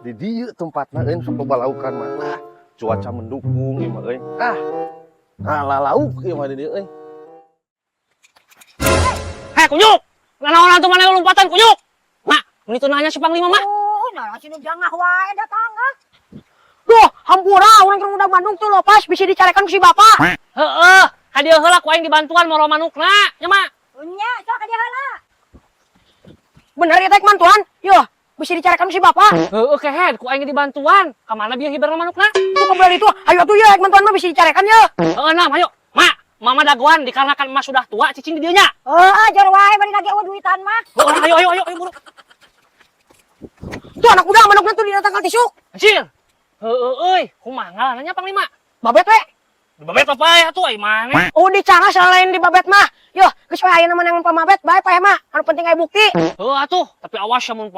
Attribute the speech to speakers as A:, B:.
A: di dieu tempatna euy sok loba laukan mah. Ah, cuaca mendukung ieu mah euy. Ah, lauk ieu mah di dieu euy.
B: Heh, kunyuk! Nanaon atuh maneh lompatan kunyuk? Mak, ini tuh nanya si Panglima mah.
C: Oh, nah sini jangah wae datang ah.
D: Duh, hampura urang keur udah Bandung tuh lopas bisa dicarekan ku si bapak.
B: Heeh, hadieu heula ku aing dibantuan moro manukna, nya mak.
C: Nya, sok ka dia heula.
D: Bener ya teh mantuan? Yo, bisa dicarekan ku si bapak.
B: Heeh, kehed ku aing dibantuan. Ka mana bieu hiberna manukna?
D: Tuh kembali itu, ayo tuh ya mantuan mah bisa dicarekan ya.
B: Heeh, nah, ayo. Mak, mama dagoan dikarenakan emas sudah tua cicing di dieu nya.
C: Ajar wae bari lagi duitan mah.
B: Heeh, ayo buru.
D: Tuh anak muda manukna tuh didatangkan tisuk.
B: Anjir. Heeh, euy, kumaha ngaranna Panglima?
D: Babet we.
B: Di babet apa ya tuh ai maneh?
D: Oh di Cangas selain di babet mah. Yo, geus we aya nama nangan pamabet bae pae mah. Anu penting aya bukti.
B: Heuh atuh, tapi awas ya mun